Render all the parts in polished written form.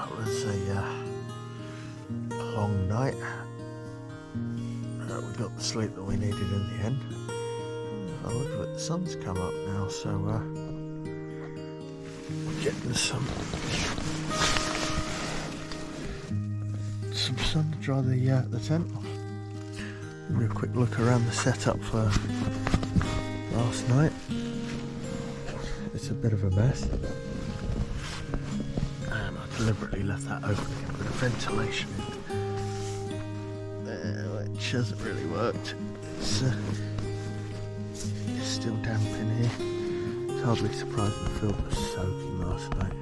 That was a long night. We got the sleep that we needed in the end. Oh, look at it, the sun's come up now, so getting some sun to dry the tent off. Give you a quick look around the setup for last night. It's a bit of a mess, and I deliberately left that open to get a bit of ventilation in, which hasn't really worked. It's still damp in here. It's hardly surprising the field was soaking last night.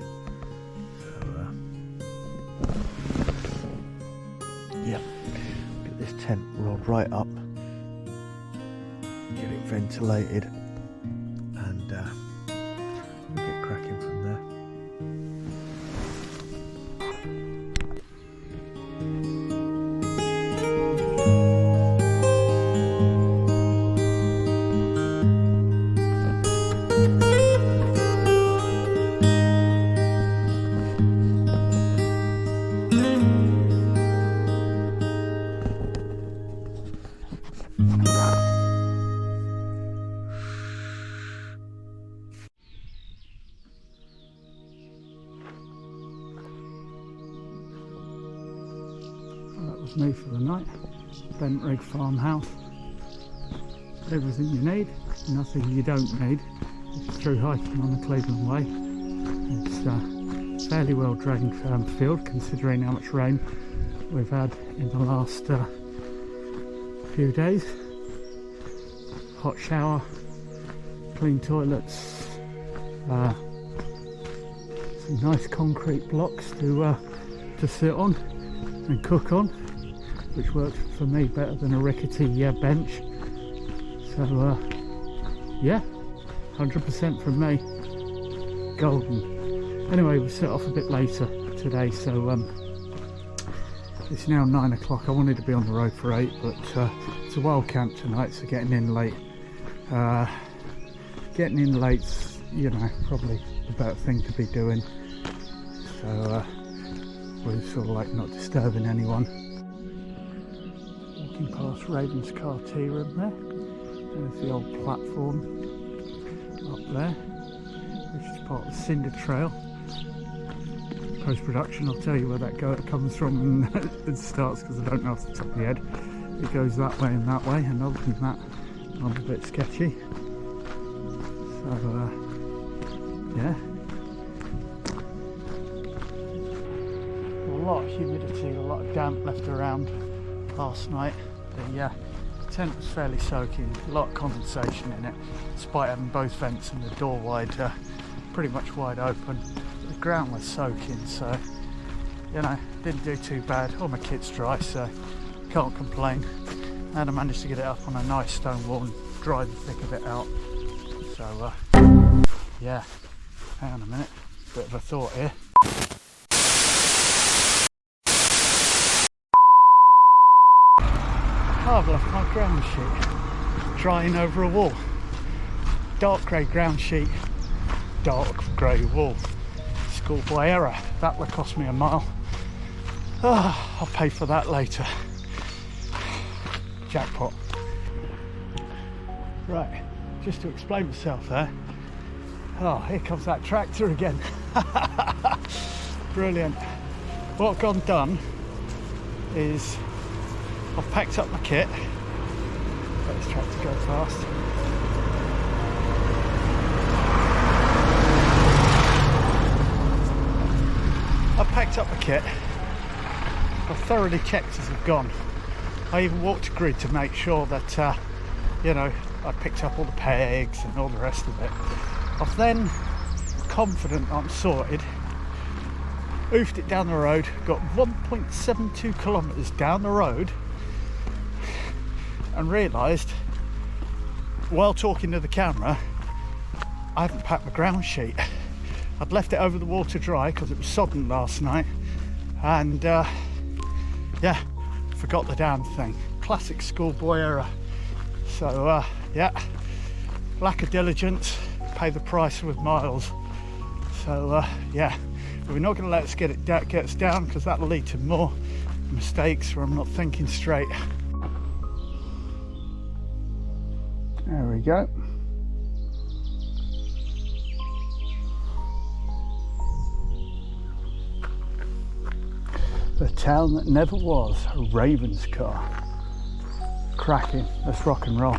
Yeah, get this tent rolled right up, get it ventilated, and we'll get cracking from there. Me for the night. Bent rig farmhouse. Everything you need, nothing you don't need. It's through hiking on the Cleveland Way. It's a fairly well drained field considering how much rain we've had in the last few days. Hot shower, clean toilets, some nice concrete blocks to sit on and cook on, which works for me better than a rickety bench. So yeah, 100% from me. Golden. Anyway, we'll set off a bit later today, so it's now 9 o'clock. I wanted to be on the road for 8, but it's a wild camp tonight, so getting in late. Getting in late's, you know, probably the better thing to be doing. So we're sort of like not disturbing anyone. Past Raven's car tea room there. There's the old platform up there, which is part of the Cinder Trail. Post-production, I'll tell you where that comes from and it starts, because I don't know off the top of my head. It goes that way and that way, and other than that, I'm a bit sketchy. So yeah. A lot of humidity, a lot of damp left around last night. The tent was fairly soaking, a lot of condensation in it, despite having both vents and the door pretty much wide open. The ground was soaking, so you know, didn't do too bad. All my kit's dry, so can't complain. And I managed to get it up on a nice stone wall and dry the thick of it out. So yeah, hang on a minute, bit of a thought here. I've left my ground sheet drying over a wall. Dark grey ground sheet, dark grey wall. Schoolboy error. That would cost me a mile. Oh, I'll pay for that later. Jackpot. Right, just to explain myself there. Oh, here comes that tractor again. Brilliant. What I've gone done is I've packed up my kit. Let this tractor go fast. I've packed up my kit. I've thoroughly checked as I've gone. I even walked a grid to make sure that, you know, I picked up all the pegs and all the rest of it. I've then, confident I'm sorted, oofed it down the road, got 1.72 kilometres down the road, and realised while talking to the camera I haven't packed my ground sheet. I'd left it over the wall to dry because it was sodden last night, and yeah, forgot the damn thing. Classic schoolboy error. So yeah, lack of diligence, pay the price with miles. So yeah, But we're not going to let us get us down, because that'll lead to more mistakes where I'm not thinking straight. There we go. The town that never was, Ravenscar. Cracking, let's rock and roll.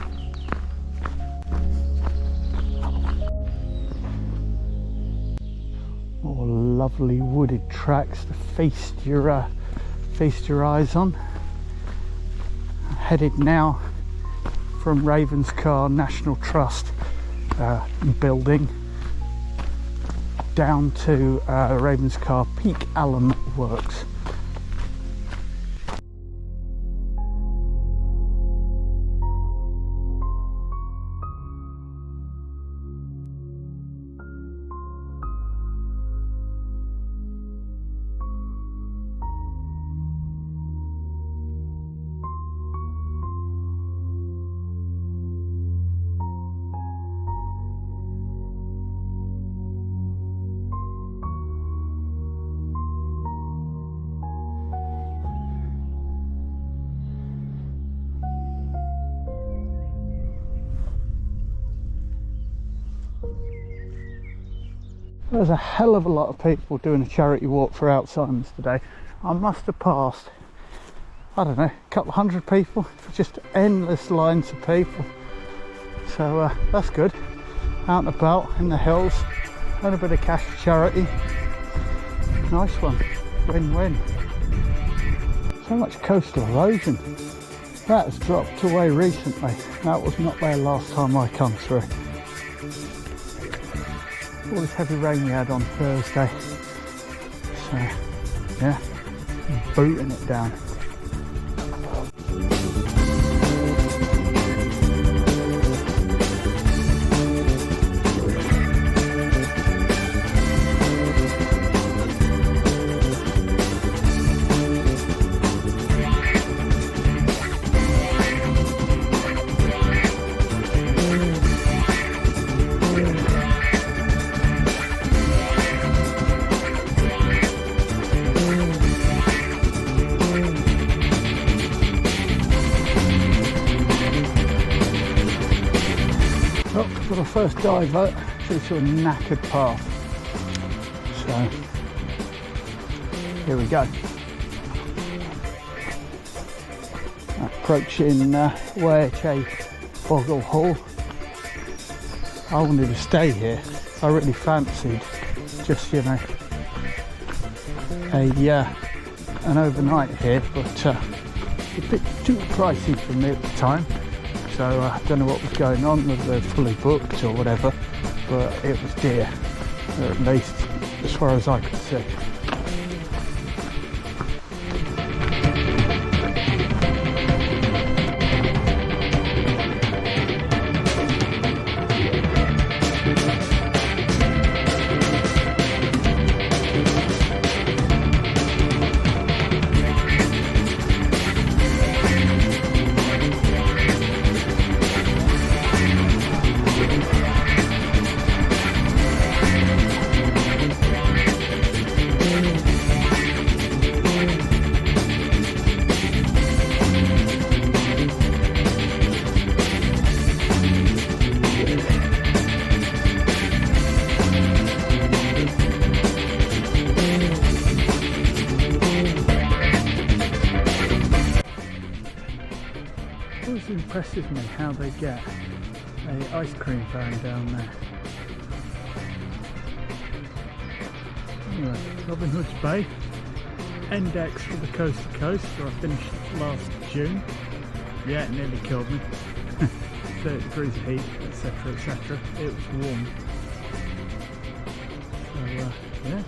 More lovely wooded tracks to feast your eyes on. I'm headed now from Ravenscar National Trust building down to Ravenscar Peak Allen Works. There's a hell of a lot of people doing a charity walk for Alzheimer's today. I must have passed, I don't know, a couple of hundred people, just endless lines of people. So that's good. Out and about in the hills, and a bit of cash for charity. Nice one, win-win. So much coastal erosion. That has dropped away recently. That was not there last time I come through. All this heavy rain we had on Thursday, so yeah, booting it down. Got a first divert through to a knackered path, so here we go. Approaching Ware Boggle Hall. I wanted to stay here. I really fancied just, you know, an overnight here, but a bit too pricey for me at the time. So I don't know what was going on, whether they were fully booked or whatever, but it was dear, or at least as far as I could see. Impresses me how they get a ice cream van down there. Anyway, Robin Hood's Bay, index for the coast to coast, where I finished last June. Yeah, it nearly killed me. 30 degrees of heat, etc, etc. It was warm. So yeah,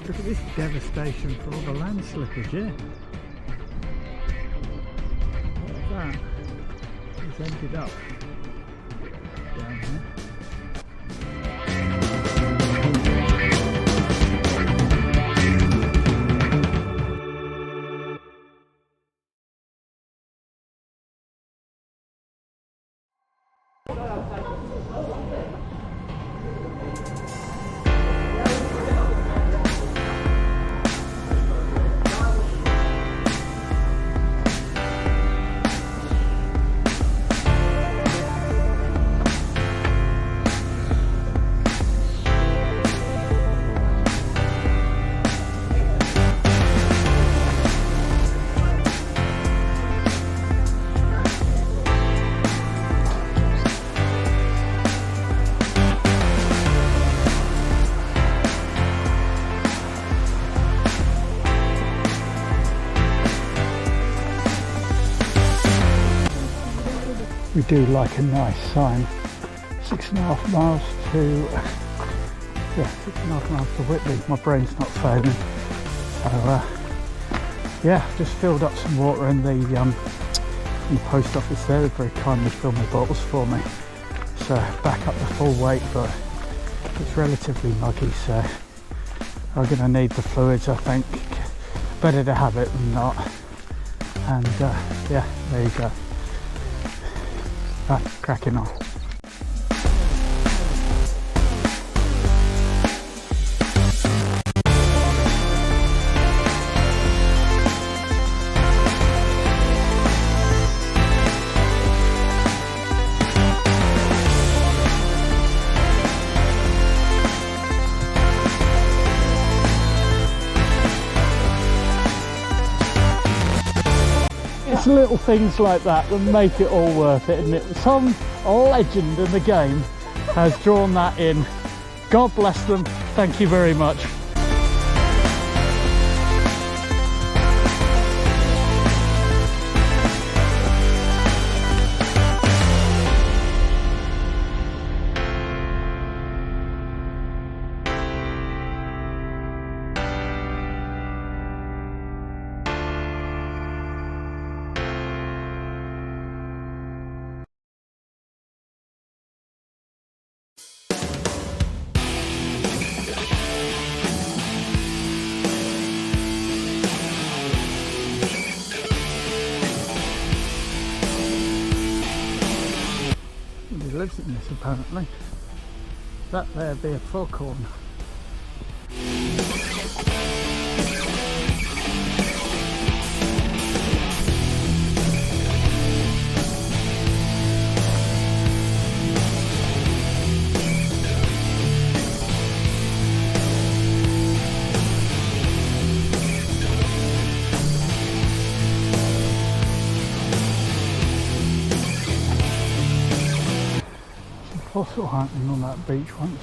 look at this devastation for all the land slippage, yeah. What's that? Ended up down here. we do like a nice sign. 6.5 miles to, yeah, 6.5 miles to Whitby. My brain's not failing. So yeah, just filled up some water in the post office there. They very kindly filled my bottles for me. So back up the full weight, but it's relatively muggy, so I'm going to need the fluids, I think. Better to have it than not. And yeah, there you go. Cracking on. It's little things like that that make it all worth it, and some legend in the game has drawn that in. God bless them. Thank you very much. Lives in this apparently. That there be a foghorn. Fossil hunting on that beach once.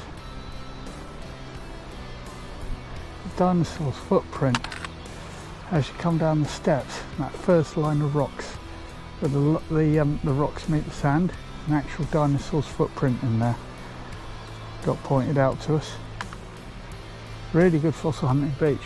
The dinosaur's footprint as you come down the steps, that first line of rocks where the rocks meet the sand, an actual dinosaur's footprint in there got pointed out to us. Really good fossil hunting beach.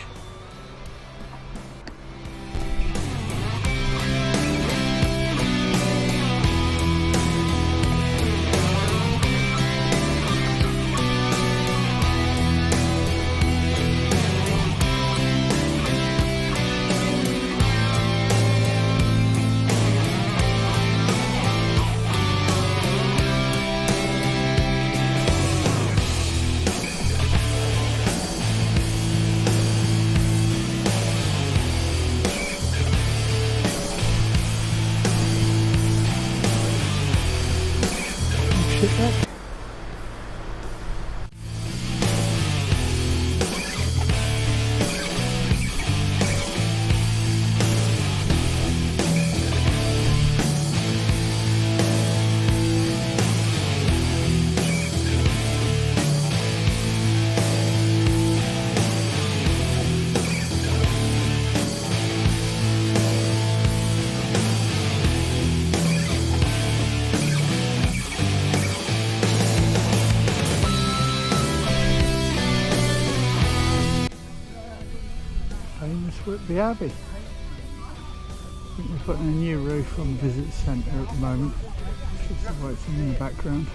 Whitby Abbey. I think we're putting a new roof on the visitor centre at the moment. Just the white thing in the background.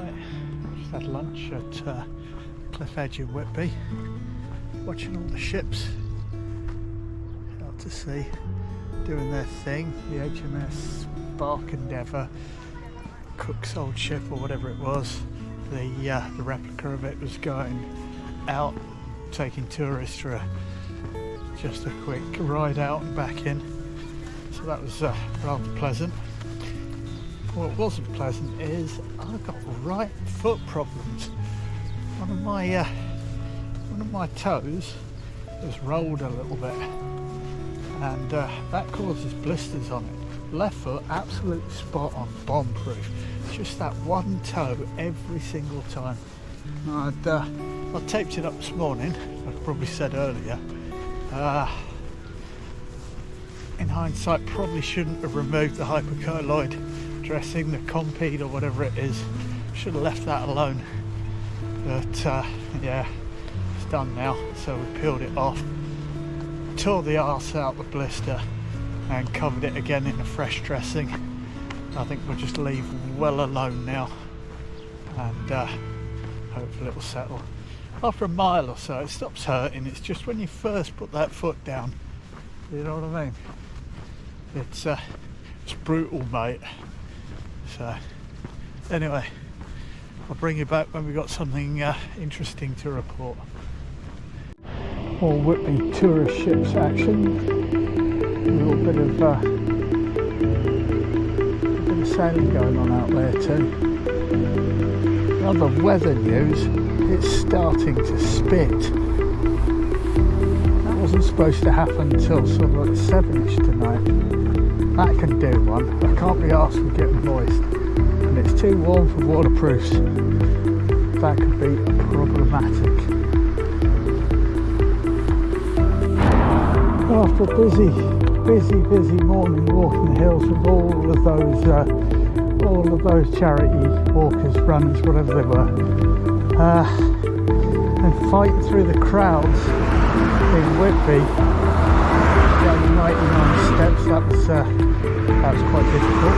Right, just had lunch at Cliff Edge in Whitby, watching all the ships out to sea doing their thing. The HMS Bark Endeavour, Cook's old ship or whatever it was, the replica of it was going out taking tourists for just a quick ride out and back in, so that was rather pleasant. What wasn't pleasant is I got right foot problems. One of my toes has rolled a little bit, and that causes blisters on it. Left foot absolutely spot on, bomb proof. Just that one toe every single time. I taped it up this morning, like I probably said earlier. In hindsight, probably shouldn't have removed the hypercolloid dressing, the Compede or whatever it is. Should have left that alone. But yeah, it's done now. So we peeled it off, tore the arse out the blister, and covered it again in a fresh dressing. I think we'll just leave well alone now, and hopefully it will settle. After a mile or so it stops hurting. It's just when you first put that foot down, you know what I mean? It's brutal, mate. So anyway, I'll bring you back when we've got something interesting to report. More Whitby tourist ships action. A little bit of sailing going on out there too. Other weather news, it's starting to spit. That wasn't supposed to happen until sort of like 7ish tonight. That can do one. I can't be arsed with getting moist, and it's too warm for waterproofs. That could be problematic. After a busy morning walking the hills with all of those charity walkers, runners, whatever they were, and fighting through the crowds in Whitby, down 99 steps, that was quite difficult.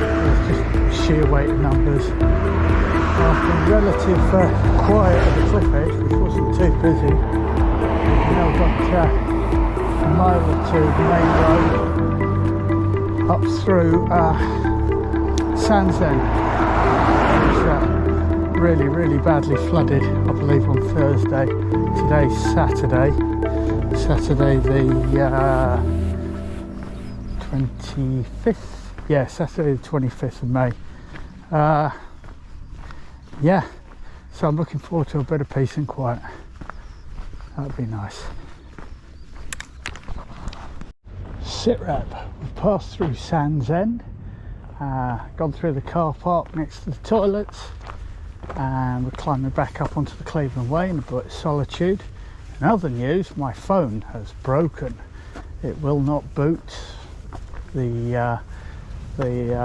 It was just sheer weight of numbers. After relative quiet at the cliff edge, which wasn't too busy, we've now got a mile or two of main road up through Sands End, which really badly flooded, I believe, on Thursday. Today's Saturday the 25th. Yeah, Saturday the 25th of May. Yeah, so I'm looking forward to a bit of peace and quiet. That'd be nice. Sitrep, we've passed through Sands End, gone through the car park next to the toilets, and we're climbing back up onto the Cleveland Way in a bit of solitude. In other news, my phone has broken. It will not boot. The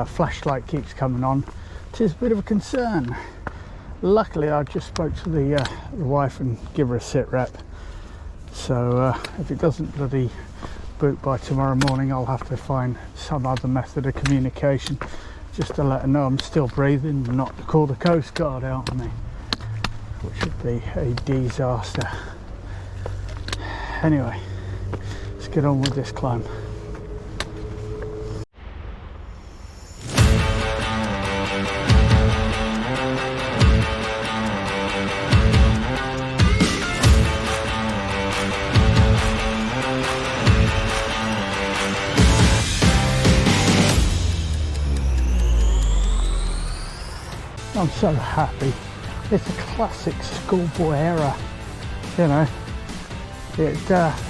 flashlight keeps coming on. It is a bit of a concern. Luckily, I just spoke to the wife and give her a sit rep. So if it doesn't bloody boot by tomorrow morning, I'll have to find some other method of communication just to let her know I'm still breathing and not call the Coast Guard out on me, which would be a disaster. Anyway, let's get on with this climb. I'm so happy. It's a classic schoolboy era, you know.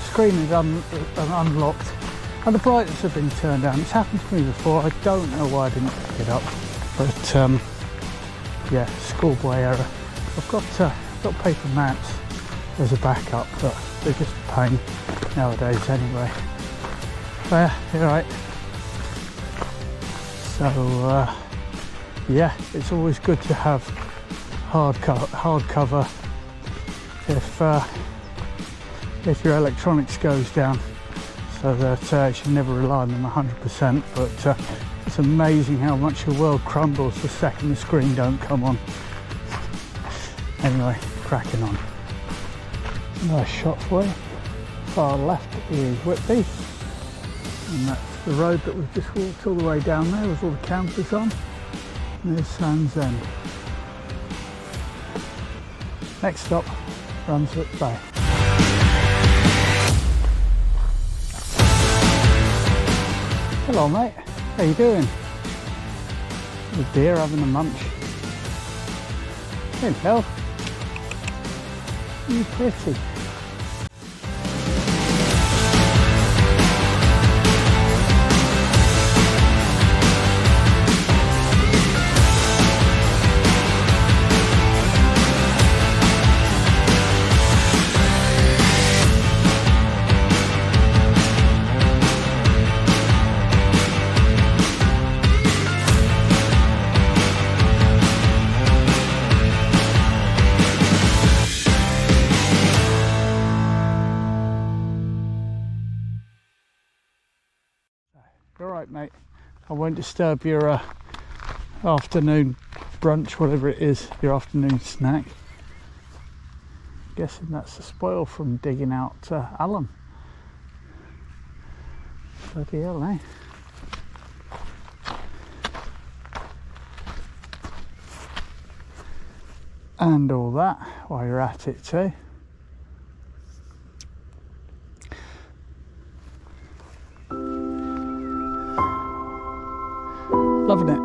Screen is unlocked and the brightness have been turned down. It's happened to me before. I don't know why I didn't pick it up, but yeah, schoolboy era. I've got paper mats as a backup, but they're just a pain nowadays anyway. But you're right. So yeah, it's always good to have hard cover if your electronics goes down, so that you never rely on them 100%. But it's It's amazing how much the world crumbles the second the screen don't come on. Anyway, cracking on. Nice shot for you. Far left is Whitby, and that's the road that we've just walked all the way down there with all the campers on. And there's Sands End. Next stop, Brunswick Bay. Hello mate, how you doing? The deer having a munch. Hello. You pretty. Alright mate, I won't disturb your afternoon brunch, whatever it is, your afternoon snack. Guessing that's the spoil from digging out alum. Bloody hell, eh? And all that while you're at it too. Loving it.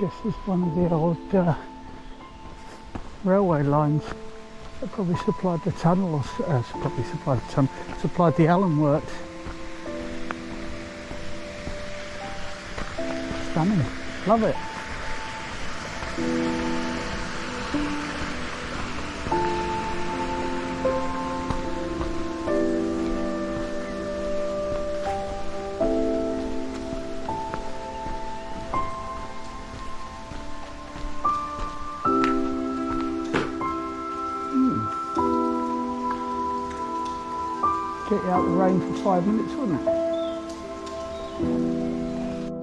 Guess it's one of the old railway lines that probably supplied the tunnel, or supplied the alum works. Stunning. Love it. Get you out the rain for 5 minutes, wouldn't it?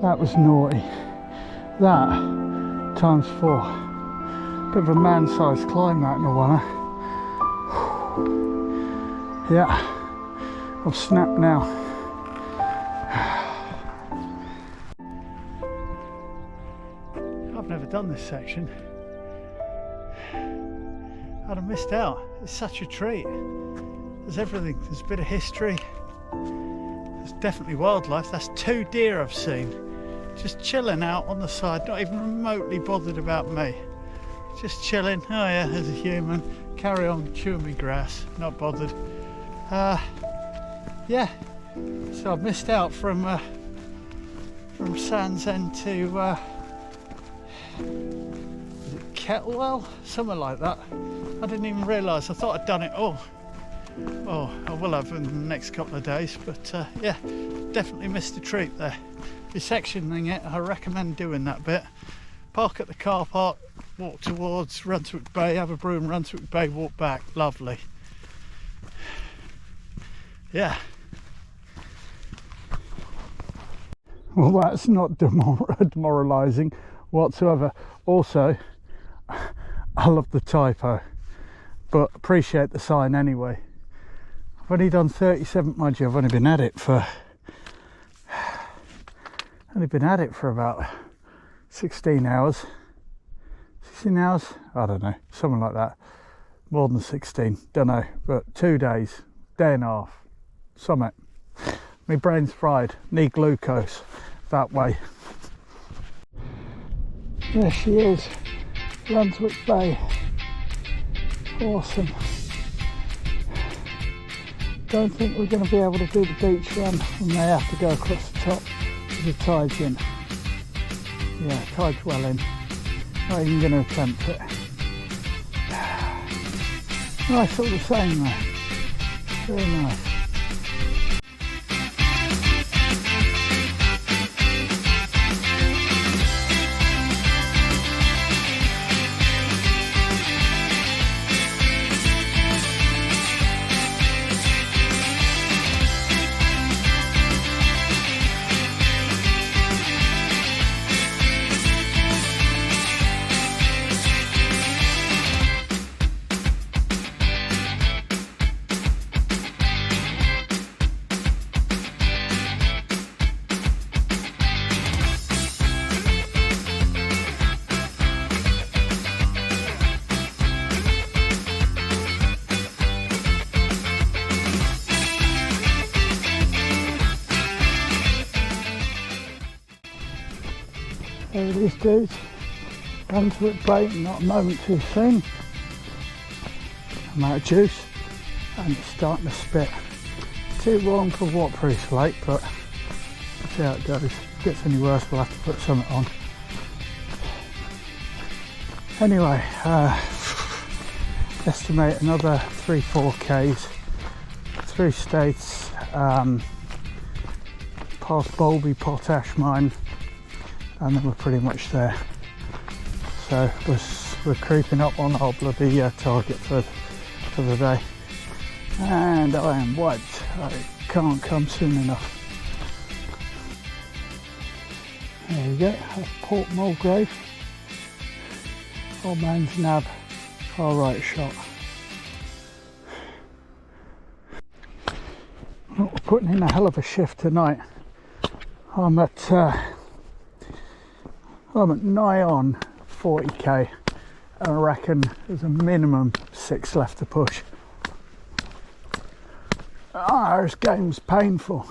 That was naughty. That times 4. Bit of a man-sized climb that in a while. Yeah, I've snapped now. I've never done this section. I'd have missed out. It's such a treat. There's everything. There's a bit of history. There's definitely wildlife. That's 2 deer I've seen. Just chilling out on the side, not even remotely bothered about me. Just chilling. Oh yeah, there's a human. Carry on chewing me grass. Not bothered. Yeah. So I've missed out from Sands End to is it Kettlewell? Somewhere like that. I didn't even realise. I thought I'd done it all. Oh, I will have in the next couple of days, but yeah, definitely missed a treat there. If you're sectioning it, I recommend doing that bit. Park at the car park, walk towards Brunswick Bay, have a brew in Brunswick Bay, walk back. Lovely. Yeah. Well, that's not demoralising whatsoever. Also, I love the typo, but appreciate the sign anyway. I've only done 37, mind you, I've only been at it for about 16 hours. 16 hours? I don't know, something like that. More than 16, don't know, but 2 days, day and a half, summit. My brain's fried, need glucose that way. There she is, Brunswick Bay. Awesome. Don't think we're going to be able to do the beach run. We may have to go across the top with the tide's in. Yeah, tide's well in. Not even going to attempt it. Nice all the same though. Very nice. There it is, dudes. Brunswick bait, not a moment too soon. I'm out of juice and it's starting to spit. Too warm for waterproof lake, but we'll see how it goes. If it gets any worse, we'll have to put something on. Anyway, estimate another 3-4 k's through States, past Bowlby Potash Mine, and then we're pretty much there. So we're creeping up on our bloody target for the day, and I am wiped. I can't come soon enough. There we go, that's Port Mulgrave. Old man's nab, far right shot. Well, we're putting in a hell of a shift tonight. I'm at nigh on 40k, and I reckon there's a minimum 6 left to push. This game's painful.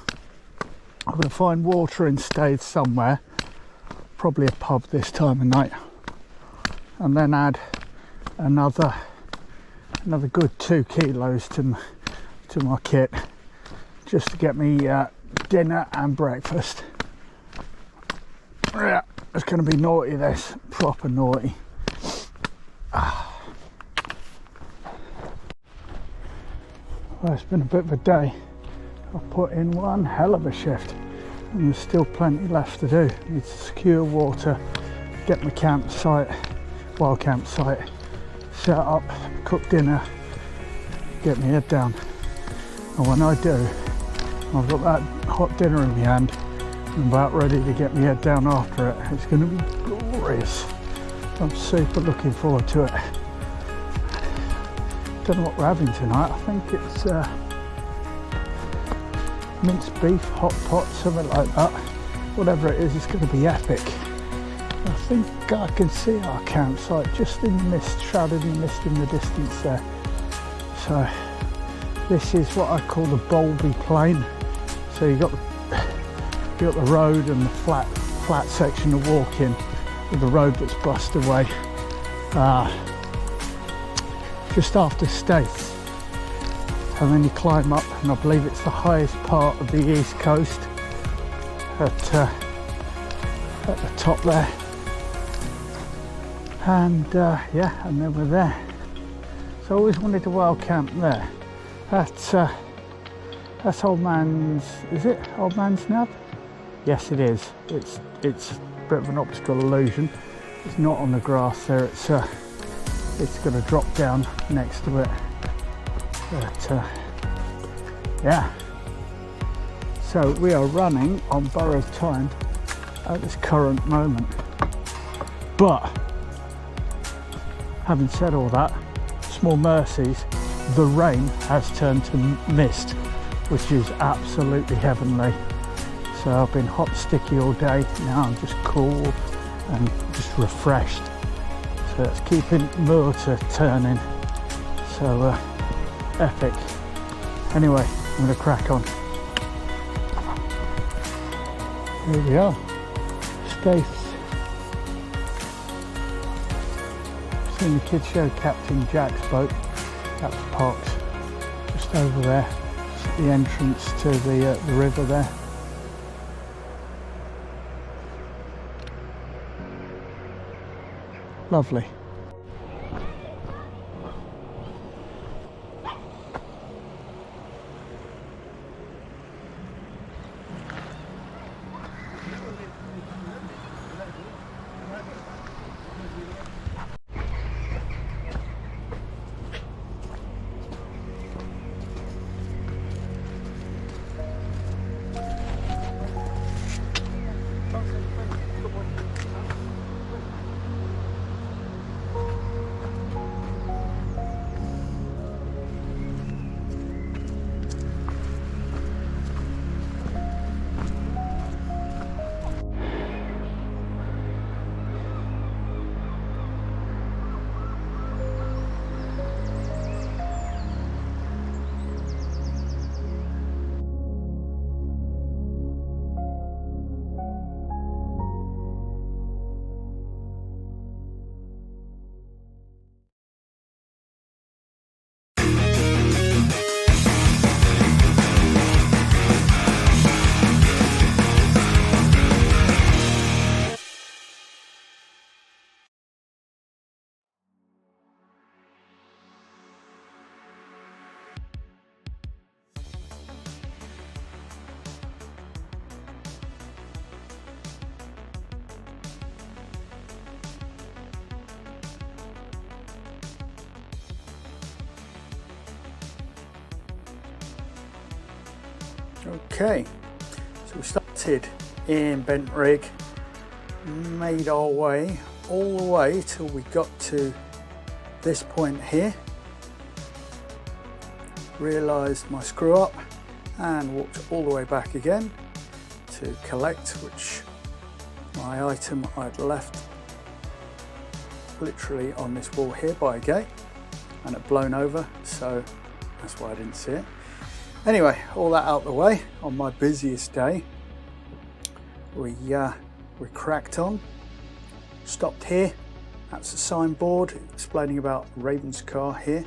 I'm going to find water in Staithes somewhere, probably a pub this time of night, and then add another good 2 kilos to my kit, just to get me dinner and breakfast. Yeah, it's going to be naughty, this, proper naughty. Well, it's been a bit of a day. I've put in one hell of a shift, and there's still plenty left to do. Need to secure water, get my campsite, wild campsite, set up, cook dinner, get my head down. And when I do, I've got that hot dinner in my hand, I'm about ready to get my head down after it. It's going to be glorious. I'm super looking forward to it. Don't know what we're having tonight. I think it's minced beef, hot pot, something like that. Whatever it is, it's going to be epic. I think I can see our campsite just in the mist, shrouded in the mist in the distance there. So this is what I call the Bowlby Plain. So you got the road and the flat section to walk in, with the road that's bust away just after Staithes, and then you climb up, and I believe it's the highest part of the east coast at the top there, and yeah, and then we're there. So I always wanted to wild camp there. That's Old Man's, is it Old Man's Nab? Yes, it is. It's a bit of an optical illusion. It's not on the grass there. It's going to drop down next to it. But yeah. So we are running on borrowed time at this current moment. But having said all that, small mercies, the rain has turned to mist, which is absolutely heavenly. So I've been hot and sticky all day. Now I'm just cool and just refreshed. So it's keeping motor turning. So epic. Anyway, I'm going to crack on. Here we are. Staithes. Seen the kids show Captain Jack's boat. That's parked just over there. It's the entrance to the river there. Lovely. Okay, so we started in Bent Rig, made our way all the way till we got to this point here, realised my screw up and walked all the way back again to collect which my item I'd left literally on this wall here by a gate, and it blown over, so that's why I didn't see it. Anyway, all that out the way, on my busiest day we cracked on, stopped here. That's a signboard explaining about Raven's car here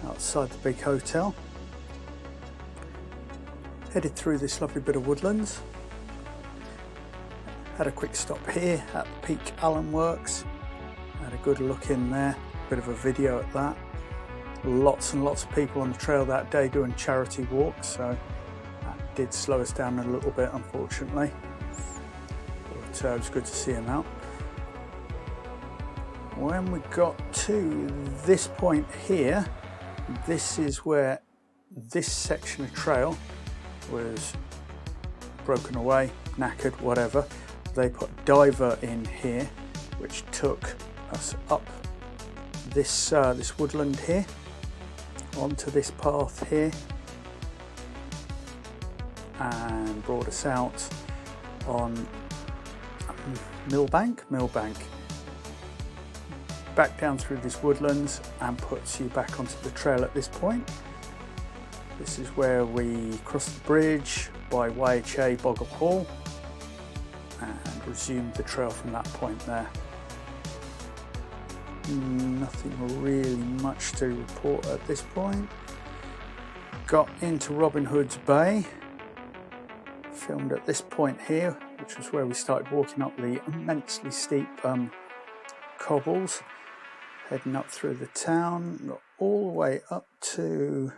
outside the big hotel. Headed through this lovely bit of woodlands. Had a quick stop here at the Peak Allen Works. Had a good look in there, bit of a video at that. Lots and lots of people on the trail that day doing charity walks, so that did slow us down a little bit, unfortunately. But it was good to see them out. When we got to this point here, this is where this section of trail was broken away, knackered, whatever. They put diver in here, which took us up this this woodland here, onto this path here, and brought us out on Millbank, back down through this woodlands and puts you back onto the trail at this point. This is where we crossed the bridge by YHA Boggle Hall and resumed the trail from that point there. Nothing really much to report at this point. Got into Robin Hood's Bay, filmed at this point here, which was where we started walking up the immensely steep cobbles, heading up through the town, got all the way up to,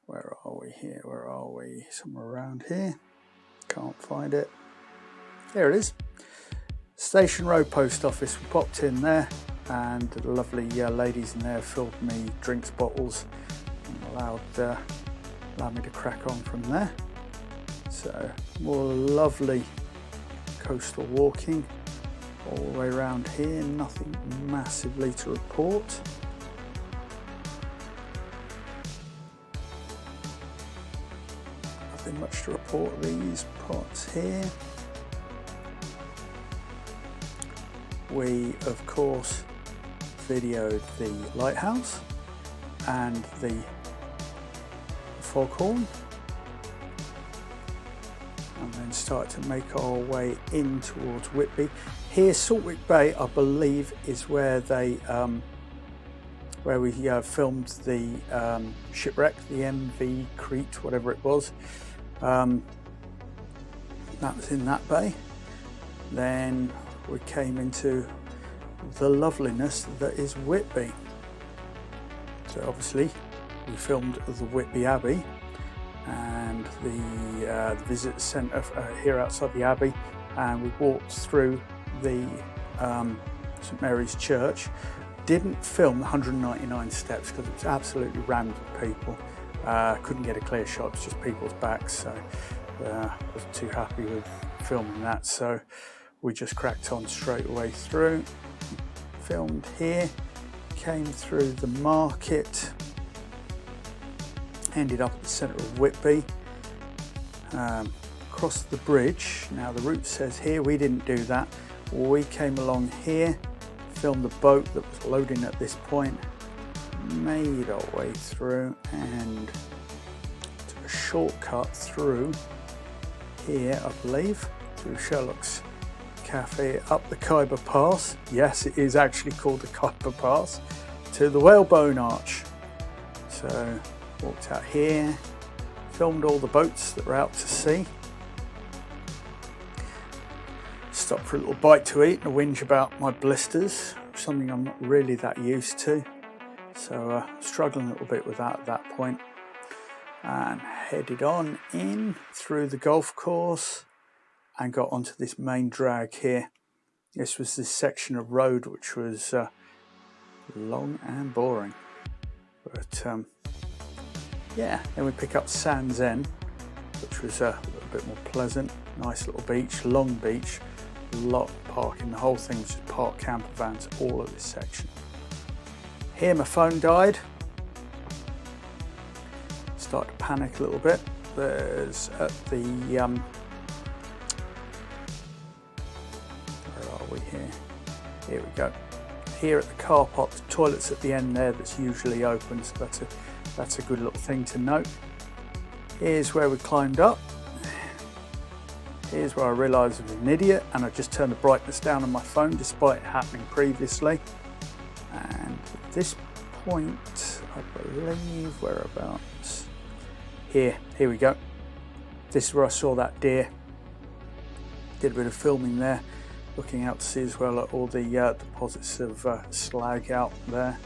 where are we here, where are we, somewhere around here, can't find it, there it is, Station Road Post Office. We popped in there and the lovely ladies in there filled me drinks bottles and allowed me to crack on from there. So more lovely coastal walking all the way around here, nothing massively to report. Nothing much to report these parts here. We of course videoed the lighthouse and the foghorn, and then start to make our way in towards Whitby. Here, Saltwick Bay, I believe, is where they where we filmed the shipwreck, the MV Crete, whatever it was. That was in that bay. Then we came into the loveliness that is Whitby. So obviously we filmed the Whitby Abbey and the visitor centre here outside the Abbey, and we walked through the St Mary's Church. Didn't film the 199 steps because it was absolutely rammed with people. Couldn't get a clear shot, it was just people's backs, so I wasn't too happy with filming that, so we just cracked on straight away through. Filmed here, came through the market, ended up at the centre of Whitby, crossed the bridge. Now the route says here, we didn't do that. We came along here, filmed the boat that was loading at this point, made our way through and took a shortcut through here, I believe, through Sherlock's Cafe, up the Khyber Pass. Yes, it is actually called the Khyber Pass, to the Whalebone Arch. So walked out here, filmed all the boats that were out to sea, stopped for a little bite to eat and a whinge about my blisters, something I'm not really that used to, so struggling a little bit with that at that point, and headed on in through the golf course and got onto this main drag here. This was this section of road which was long and boring, but yeah, then we pick up Sands End which was a little bit more pleasant. Nice little beach, long beach, a lot of parking. The whole thing was just parked camper vans, all of this section. Here my phone died. Started to panic a little bit. There's at the where are we here? Here we go. Here at the car park, the toilet's at the end there, that's usually open, so that's a good little thing to note. Here's where we climbed up. Here's where I realised I was an idiot and I just turned the brightness down on my phone despite it happening previously. And at this point, I believe whereabouts. Here we go. This is where I saw that deer. Did a bit of filming there, looking out to see as well at all the deposits of slag out there.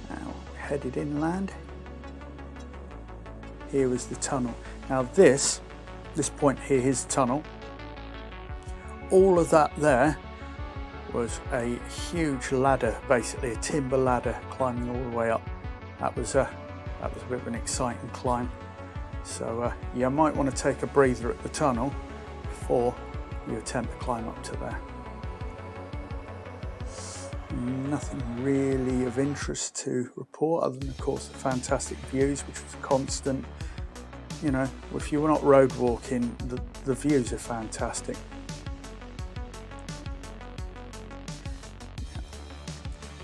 Now headed inland. Here was the tunnel. Now this point here is the tunnel. All of that there was a huge ladder, basically a timber ladder climbing all the way up. That was a bit of an exciting climb. So you might want to take a breather at the tunnel before you attempt to climb up to there. Nothing really of interest to report other than of course the fantastic views, which was constant. You know, if you were not road walking, the views are fantastic.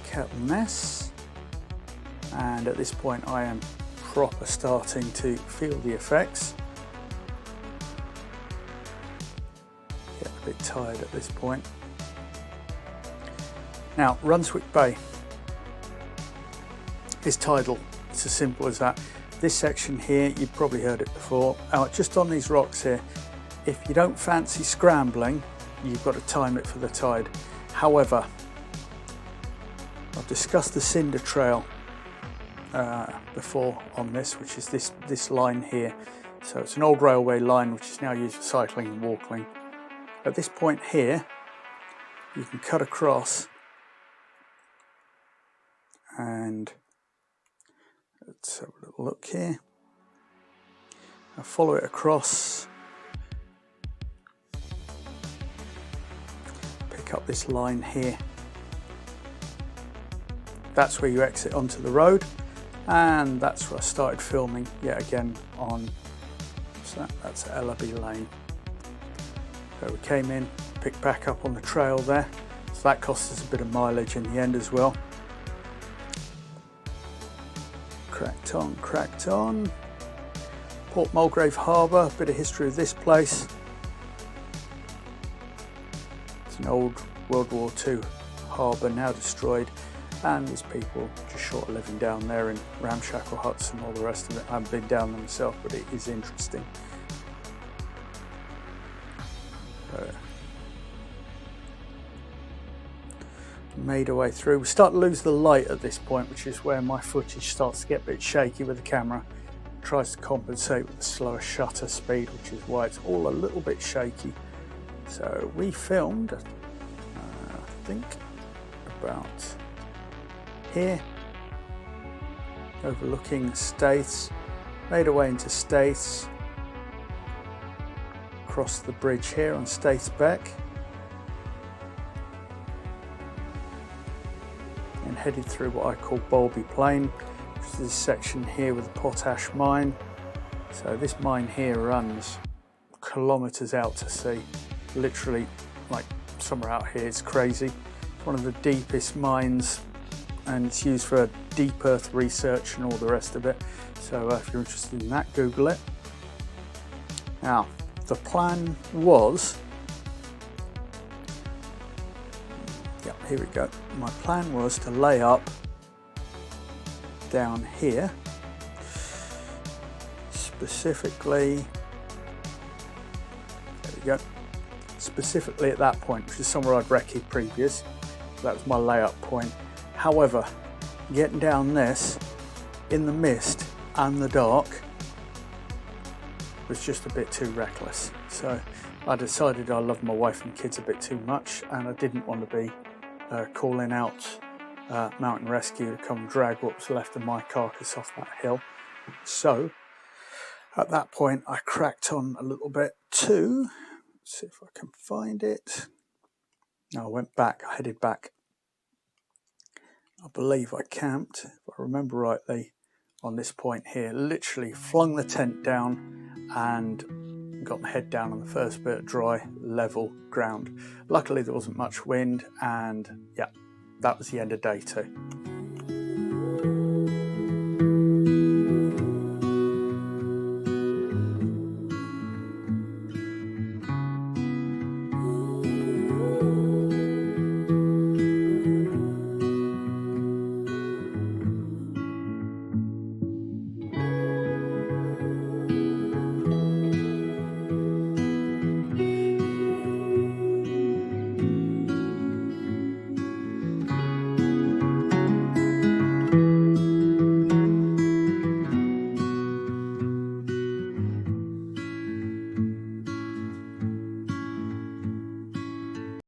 Kettleness, and at this point I am proper starting to feel the effects. Get a bit tired at this point. Now Runswick Bay is tidal, it's as simple as that. This section here, you've probably heard it before, just on these rocks here, if you don't fancy scrambling, you've got to time it for the tide. However, I've discussed the Cinder Trail before on this, which is this line here. So it's an old railway line which is now used for cycling and walking. At this point here, you can cut across and let's have a little look here. I'll follow it across, pick up this line here. That's where you exit onto the road, and that's where I started filming yet again on, so that's Ellaby Lane. So we came in, picked back up on the trail there, so that cost us a bit of mileage in the end as well. Cracked on. Port Mulgrave Harbour, a bit of history of this place. It's an old World War II harbour, now destroyed, and there's people just short of living down there in ramshackle huts and all the rest of it. I haven't been down there myself, but it is interesting. Made our way through. We start to lose the light at this point, which is where my footage starts to get a bit shaky with the camera. It tries to compensate with the slower shutter speed, which is why it's all a little bit shaky. So we filmed, I think, about here, overlooking Staithes. Made our way into Staithes, across the bridge here on Staithes Beck, and headed through what I call Bolby Plain, which is this section here with the potash mine. So this mine here runs kilometres out to sea, literally, like somewhere out here. It's crazy. It's one of the deepest mines, and it's used for deep earth research and all the rest of it. So if you're interested in that, Google it. Now, the plan was, here we go. My plan was to lay up down here, specifically, there we go, specifically at that point, which is somewhere I'd recce previous. That was my layup point. However, getting down this in the mist and the dark was just a bit too reckless. So I decided I love my wife and kids a bit too much, and I didn't want to be calling out mountain rescue to come drag what's left of my carcass off that hill. So At that point I cracked on a little bit too. Let's see if I can find it. No, I went back, I headed back. I believe I camped, if I remember rightly, on this point here. Literally flung the tent down and got my head down on the first bit of dry, level ground. Luckily there wasn't much wind, and yeah, that was the end of day 2.